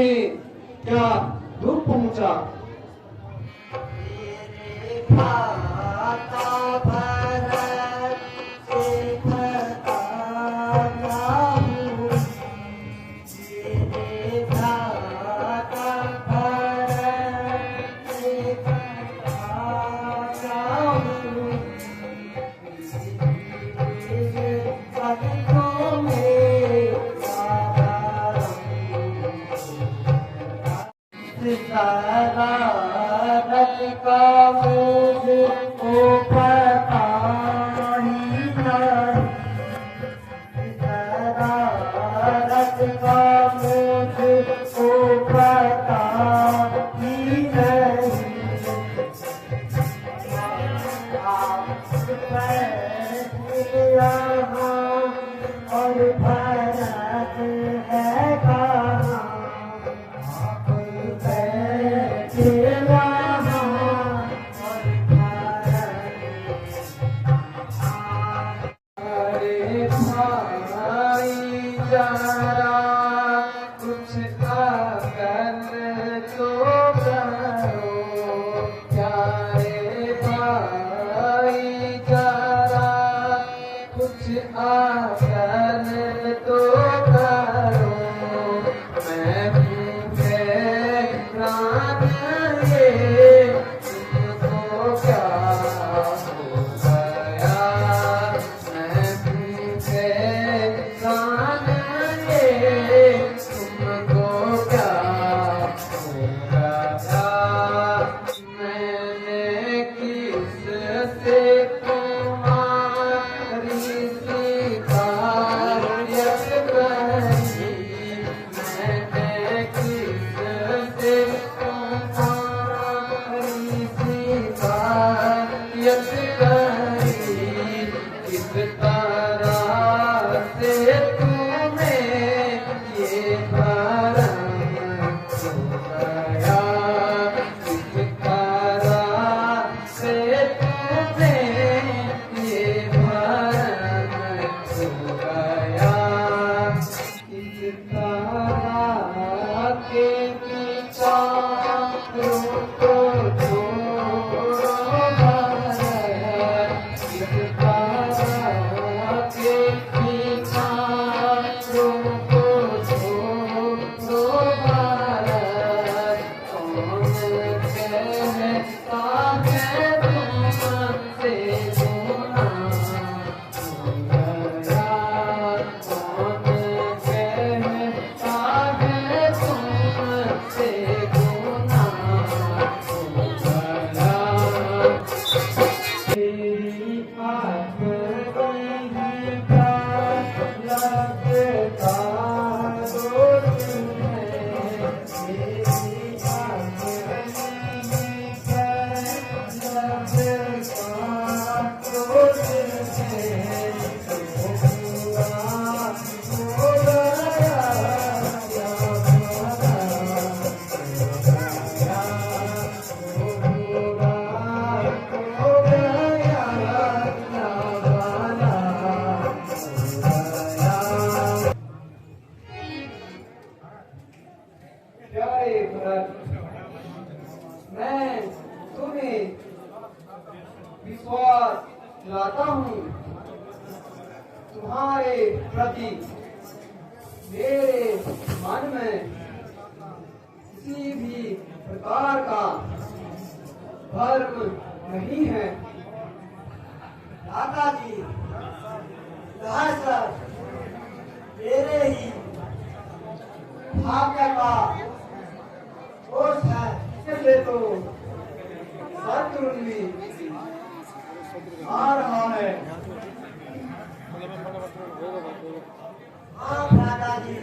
तुम्हें क्या दुख पहुंचा? मैं तुम्हें विश्वास दिलाता हूँ, तुम्हारे प्रति मेरे मन में किसी भी प्रकार का भर्म नहीं है। दादाजी, सर मेरे ही भाग्य का दोष है, इसलिए तो शत्रु भी आ रहा है। हाँ दादाजी,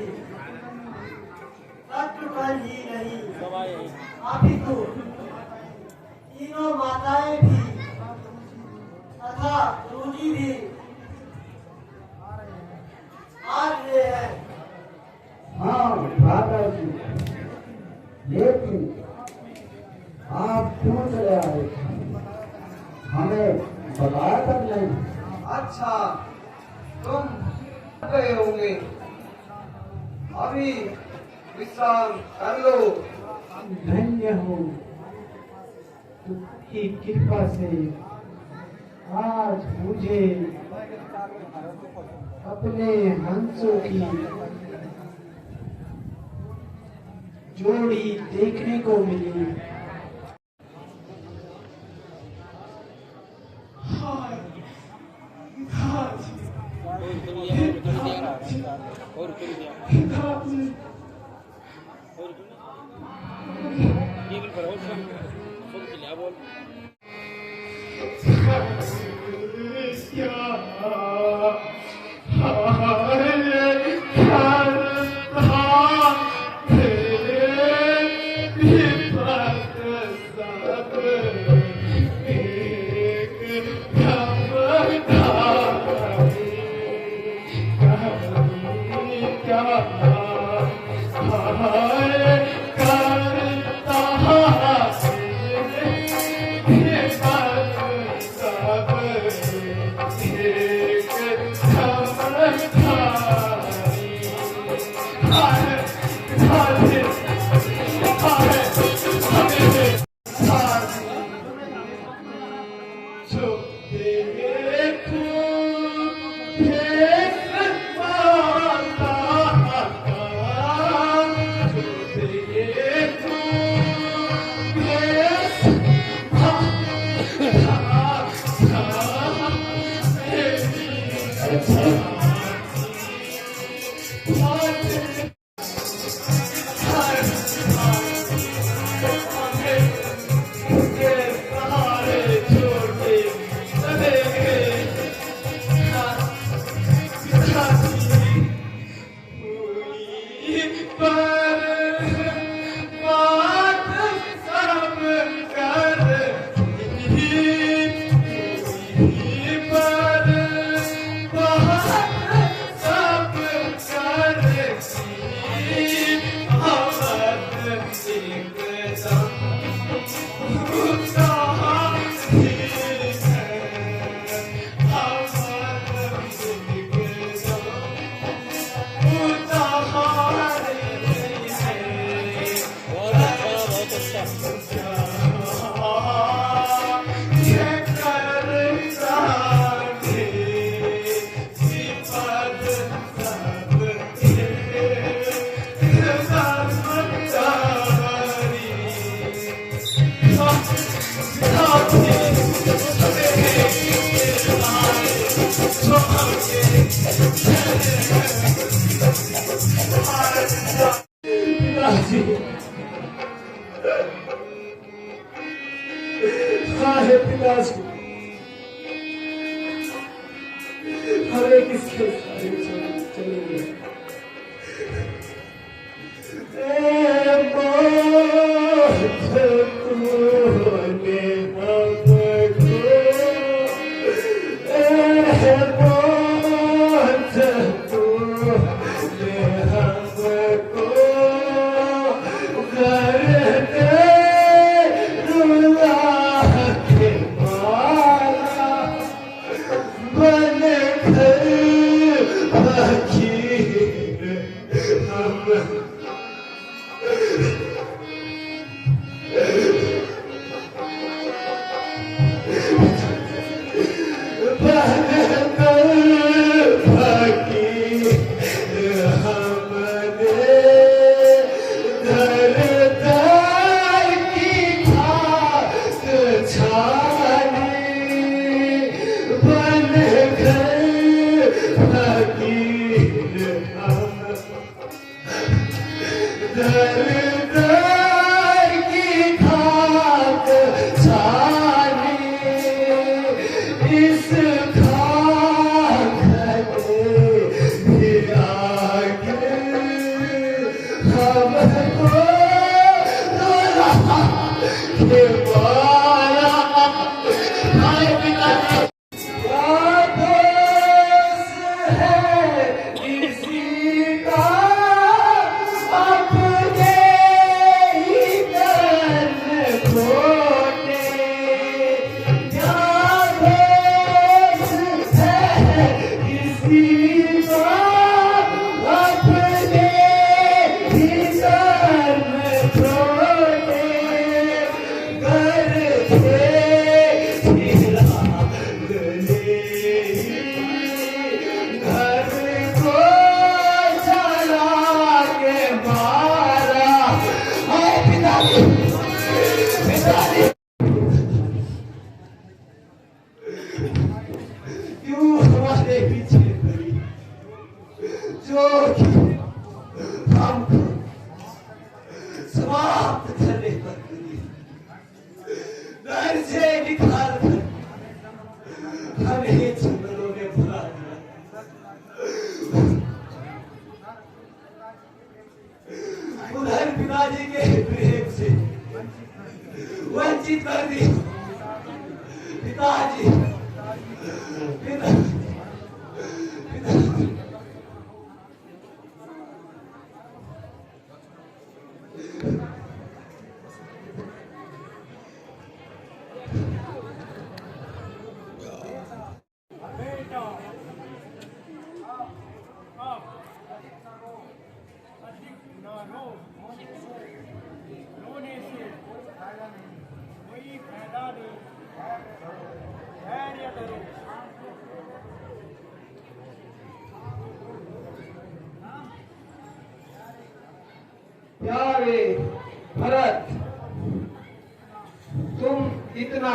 शत्रु पर ही नहीं, अभी तो तीनों माताएं भी तथा रूजी भी आ रहे हैं। हाँ दादाजी, लेकिन आप क्यों चले आए? हमें बताया तक नहीं। अच्छा, तुम गए होंगे। अभी विश्राम कर लो। धन्य हो तुमकी कृपा से आज मुझे अपने हंसों की जोड़ी देखने को मिली। पिताजी हरे किसके चले गए। क्यों हमारे पीछे पड़ी जो कि हमको समाप्त करने पर करी घर से निकाल कर हमें जंगलों में भुला दिया उधर पिताजी के प्रेम से वंचित कर दी पिताजी रोने से कोई फायदा नहीं, धैर्य धरो। प्यारे भरत, तुम इतना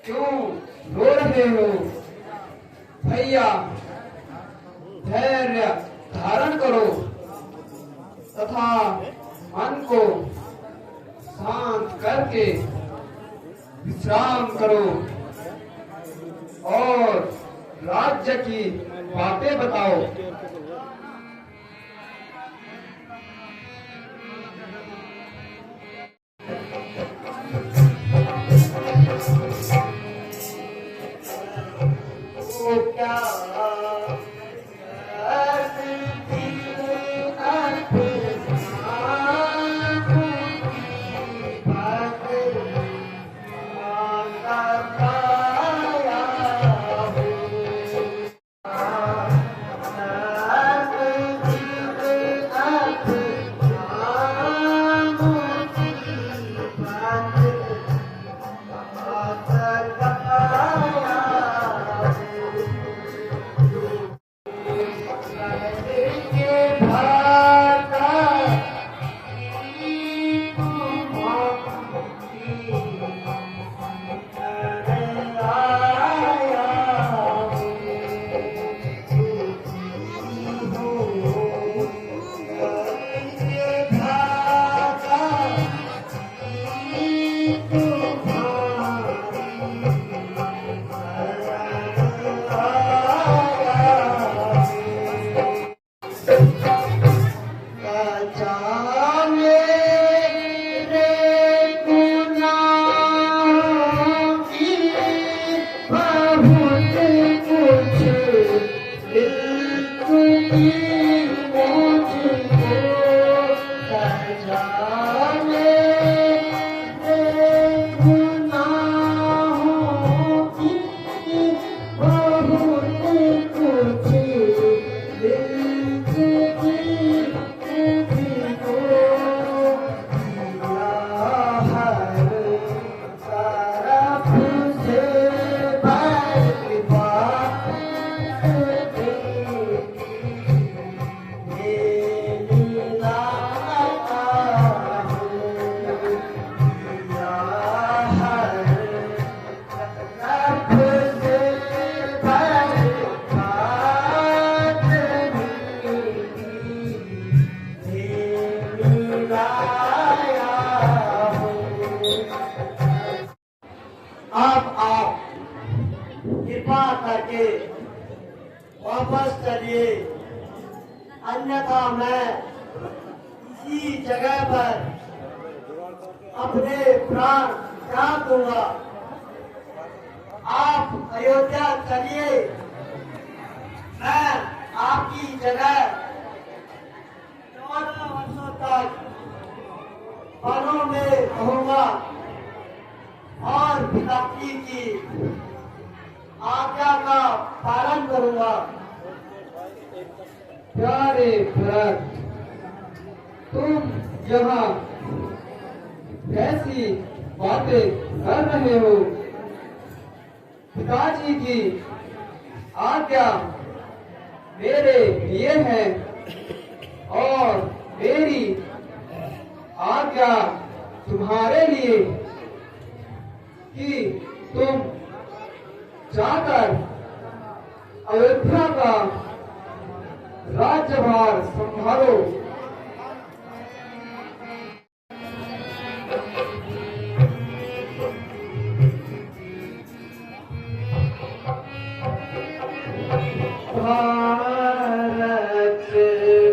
क्यों रो रहे हो? भैया धैर्य धारण करो तथा मन को शांत करके विश्राम करो और राज्य की बातें बताओ। आप कृपा करके वापस चलिए, अन्यथा मैं इसी जगह पर अपने प्राण त्याग दूंगा। आप अयोध्या चलिए, मैं आपकी जगह 14 वर्षों तक वनों में रहूंगा और पिताजी की आज्ञा का पालन करूंगा। प्यारे भरत, तुम यहाँ कैसी बातें कर रहे हो? पिताजी की आज्ञा मेरे लिए है और मेरी आज्ञा तुम्हारे लिए कि तुम जाकर अयोध्या का राज्यभार संभालो। भारत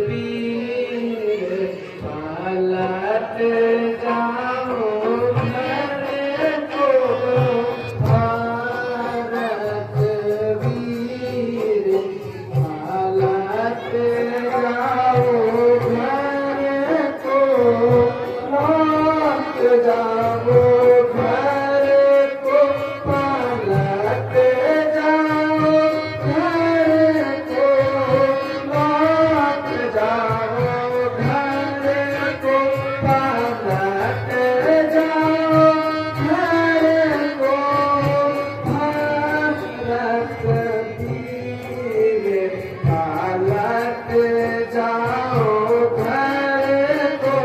वीर पलट जाओ घर को, भारत वीर पलट जाओ घर को, लौट जाओ घर को, पलट जाओ घर को, लौट जाओ घर को, पलट जाओ घर को, भारत वीर पलट जाओ घर को।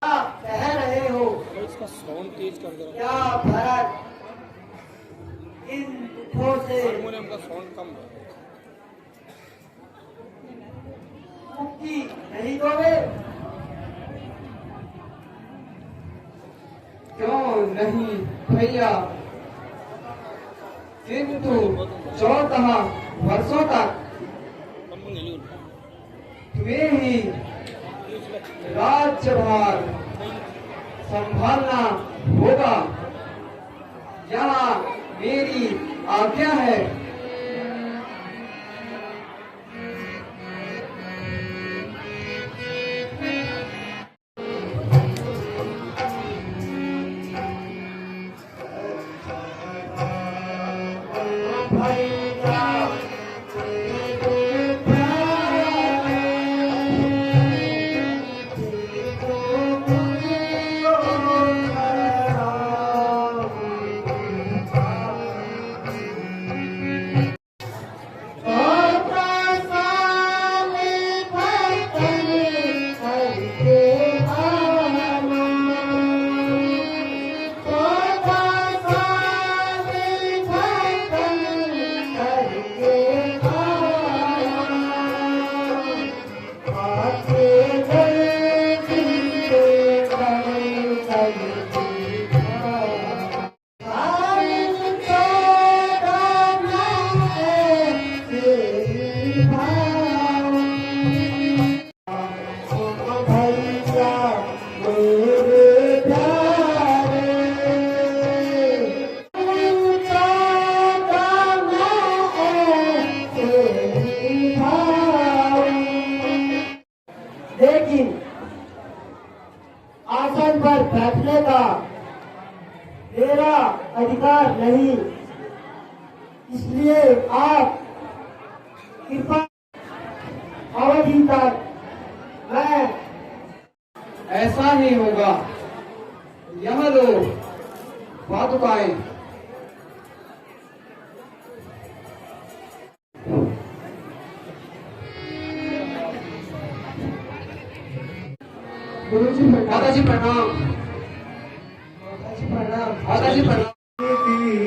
आप कह रहे हो इसका साउंड तेज कर दो। क्या भरत इन दुखों से हारमोनियम का साउंड कम है। मुक्ति नहीं दोगे? क्यों नहीं भैया, किंतु 14 वर्षों तक तुम्हें ही राज्यभार संभालना होगा। यहाँ मेरी आज्ञा है। लेकिन आसन पर बैठने का मेरा अधिकार नहीं, इसलिए आप कृपा अवधि तक मैं ऐसा ही होगा। यह लो पादुकाएं। गुरुजी माताजी प्रणाम। माताजी प्रणाम।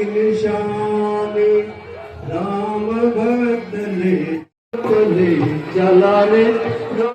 निशान राम भक्त ले चला रे